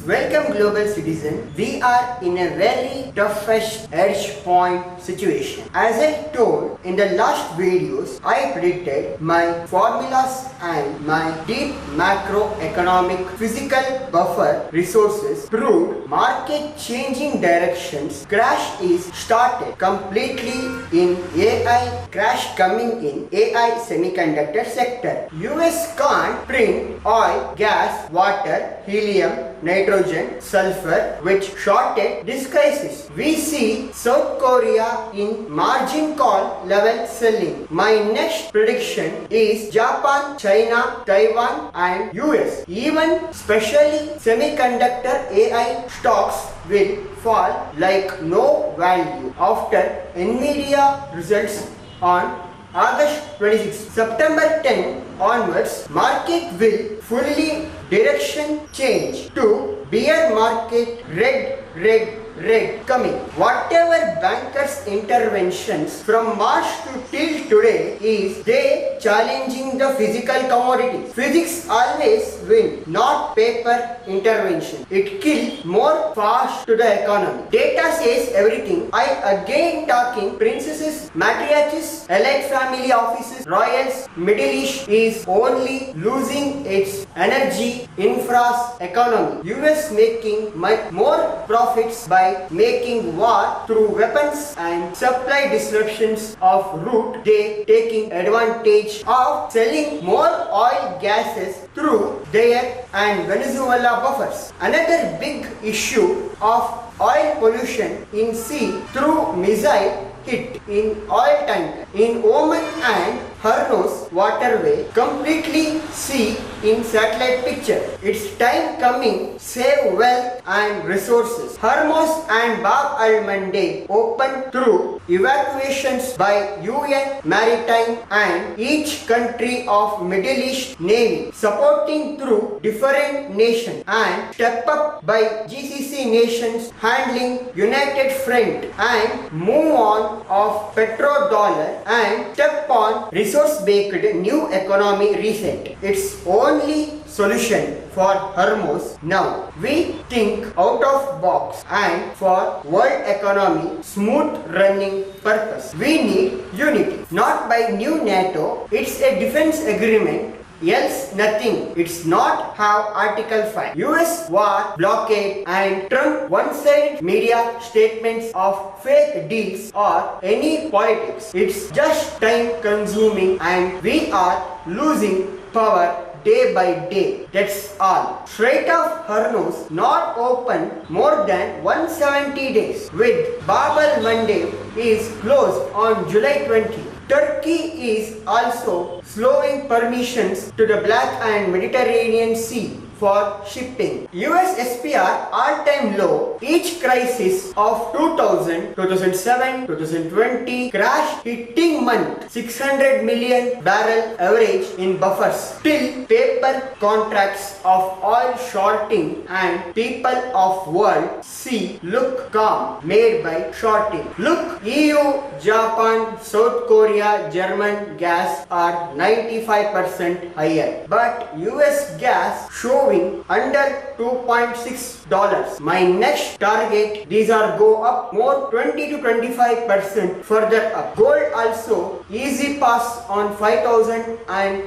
Welcome global citizen. We are in a very toughest edge point situation. As I told in the last videos, I predicted my formulas and my deep macroeconomic physical buffer resources proved market changing directions. Crash is started completely in AI, crash coming in AI semiconductor sector. US can't print oil, gas, water, helium, nitrogen, sulfur, which shorted this crisis. We see South Korea in margin call level selling. My next prediction is Japan, China, Taiwan and US. Even especially semiconductor AI stocks will fall like no value after Nvidia results on August 26. September 10 onwards, market will fully direction change to bear market, red coming. Whatever bankers' interventions from March to till today is they challenging the physical commodities. Physics always win, not paper intervention. It kills more fast to the economy. Data says everything. I again talking princesses, matriarchs, elite family offices, royals, Middle East is only losing its energy, infras, economy. US making much more profits by making war through weapons and supply disruptions of route. They taking advantage of selling more oil gases through their and Venezuela buffers. Another big issue of oil pollution in sea through missile hit in oil tanker in Oman and Hormuz waterway completely see in satellite picture. It's time coming, save wealth and resources. Hormuz and Bab al-Mandeb open through evacuations by UN maritime and each country of Middle East Navy supporting through different nations and step up by GCC nations handling United Front and move on of petrodollar and step on resource-based new economy reset. It's only solution for Hormuz now. We think out of box and for world economy smooth running purpose. We need unity, not by new NATO. It's a defense agreement. Else nothing. It's not how Article 5. US war, blockade and Trump one-sided media statements of fake deals or any politics. It's just time consuming and we are losing power day by day. That's all. Strait of Hormuz not open more than 170 days with Bab al-Mandeb is closed on July 20. Turkey is also slowing permissions to the Black and Mediterranean Sea for shipping. US SPR all-time low. Each crisis of 2000, 2007, 2020 crash hitting month 600 million barrel average in buffers. Still paper contracts of oil shorting and people of world see look calm made by shorting. Look, EU, Japan, South Korea, German gas are 95% higher. But US gas showing under $2.6. My next target, these are go up more 20 to 25% further up. Gold also easy pass on 5,000 and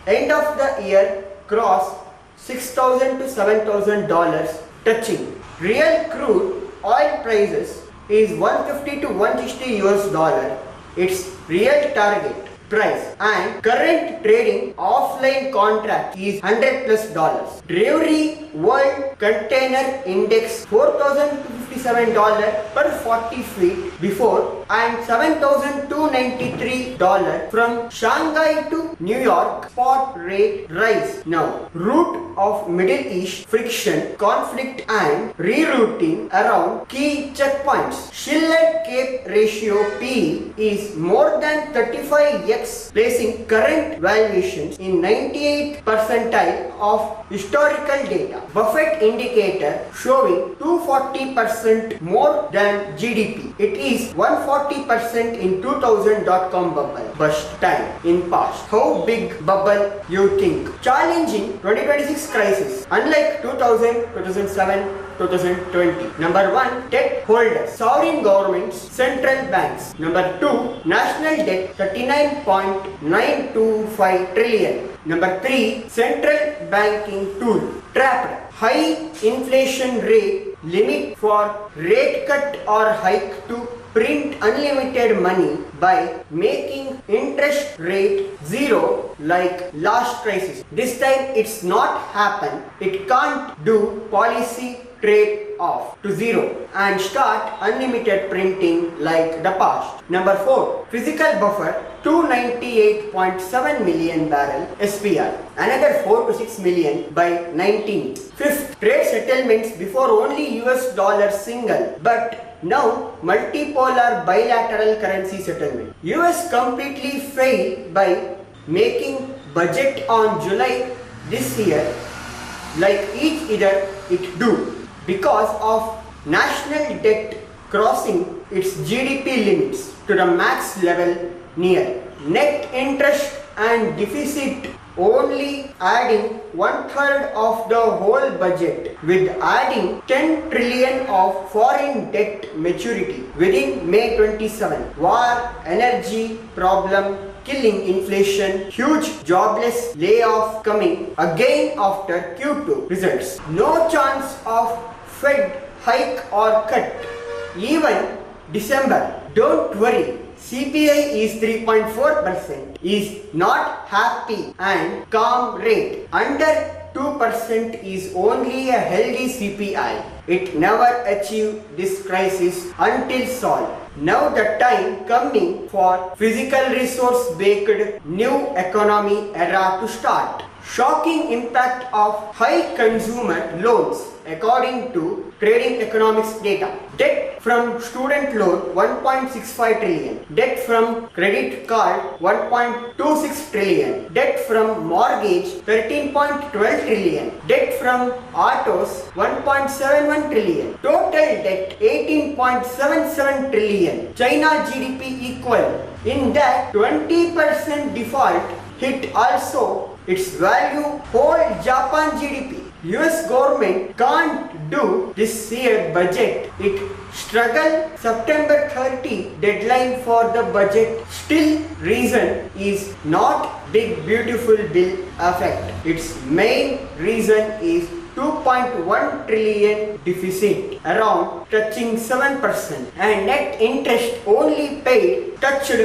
end of the year cross $6,000 to $7,000 touching. Real crude oil prices is 150 to 160 US dollar. Its real target price and current trading offline contract is $100+. Drewry World Container Index $4,057 per 40 feet before and $7,293 from Shanghai to New York. Spot rate rise now. Root of Middle East friction, conflict and rerouting around key checkpoints. Schiller Cape ratio P is more than 35x Forex, placing current valuations in 98th percentile of historical data. Buffett indicator showing 240% more than GDP. It is 140% in 2000 dot-com bubble burst time in past. How big bubble you think? Challenging 2026 crisis. Unlike 2000, 2007, 2020. Number 1, debt holders, sovereign governments, central banks. Number 2, national debt 39.925 trillion. Number 3, central banking tool trapped. High inflation rate limit for rate cut or hike to print unlimited money by making interest rate zero like last crisis. This time it's not happen. It can't do policy trade off to zero and start unlimited printing like the past. Number 4, physical buffer 298.7 million barrel SPR, another 4 to 6 million by 19. Fifth, trade settlements before only US dollar single, but now multipolar bilateral currency settlement. US completely failed by making budget on July this year like each other it do because of national debt crossing its GDP limits to the max level near. Net interest and deficit only adding 1/3 of the whole budget with adding 10 trillion of foreign debt maturity within May 27. War, energy problem, killing inflation, huge jobless layoff coming again after Q2 results. No chance of Fed hike or cut. Even December, don't worry. CPI is 3.4%, is not happy and calm rate. Under 2% is only a healthy CPI. It never achieved this crisis until solved. Now the time coming for physical resource based new economy era to start. Shocking impact of high consumer loans according to trading economics data. Debt from student loan 1.65 trillion. Debt from credit card 1.26 trillion. Debt from mortgage 13.12 trillion. Debt from autos 1.71 trillion. Total debt 18.77 trillion. China GDP equal. In that 20% default hit also its value whole Japan GDP. US government can't do this year budget. It struggle September 30 deadline for the budget. Still reason is not big beautiful bill effect. Its main reason is 2.1 trillion deficit, around touching 7%, and net interest only paid touched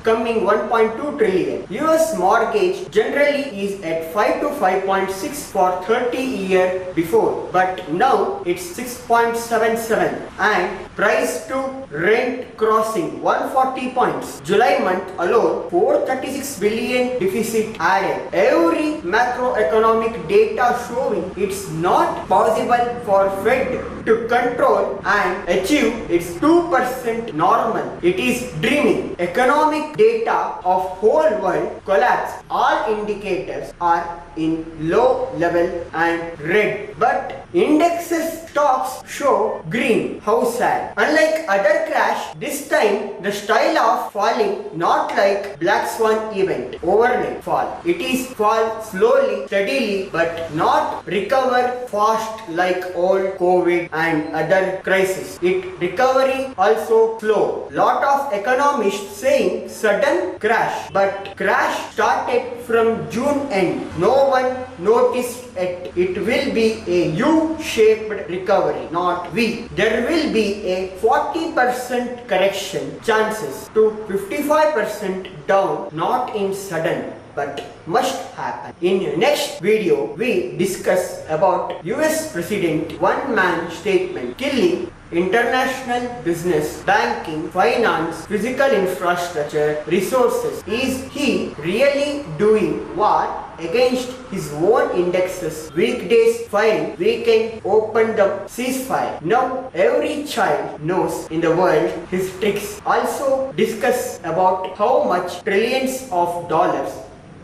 coming 1.2 trillion. US mortgage generally is at 5 to 5.6 for 30 year before, but now it's 6.77 and price to rent crossing 140 points. July month alone 436 billion deficit added. Every macroeconomic data showing it's not possible for Fed to control and achieve its 2% normal. It is dreaming. Economic data of whole world collapse. All indicators are in low level and red, but indexes stocks show green. How sad. Unlike other crash, this time the style of falling not like black swan event, overnight fall. It is fall slowly, steadily, but not recover fast like old COVID and other crises. It recovery also slow. Lot of economists saying sudden crash, but crash started from June end. No one noticed it. It will be a U-shaped recovery, not V. There will be a 40% correction chances to 55% down, not in sudden, but must happen. In next video, we discuss about US President one-man statement killing international business, banking, finance, physical infrastructure, resources. Is he really doing what? against his own indexes. Weekdays fine, weekend open the ceasefire. Now every child knows in the world his tricks. Also discuss about how much trillions of dollars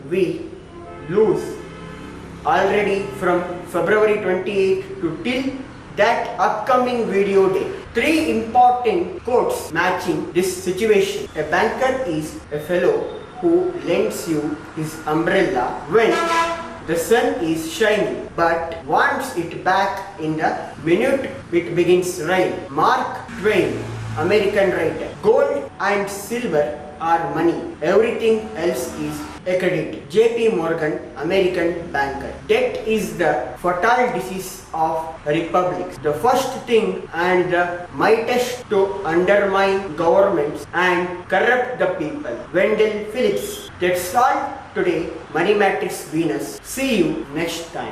we lose already from February 28 to till that upcoming video day. 3 important quotes matching this situation. A banker is a fellow who lends you his umbrella when the sun is shining but wants it back in the minute it begins rain. Mark Twain, American writer. Gold and silver are money. Everything else is a credit. J.P. Morgan, American banker. Debt is the fatal disease of republics. The first thing and the mightiest to undermine governments and corrupt the people. Wendell Phillips. That's all today. Money Matrix Venus. See you next time.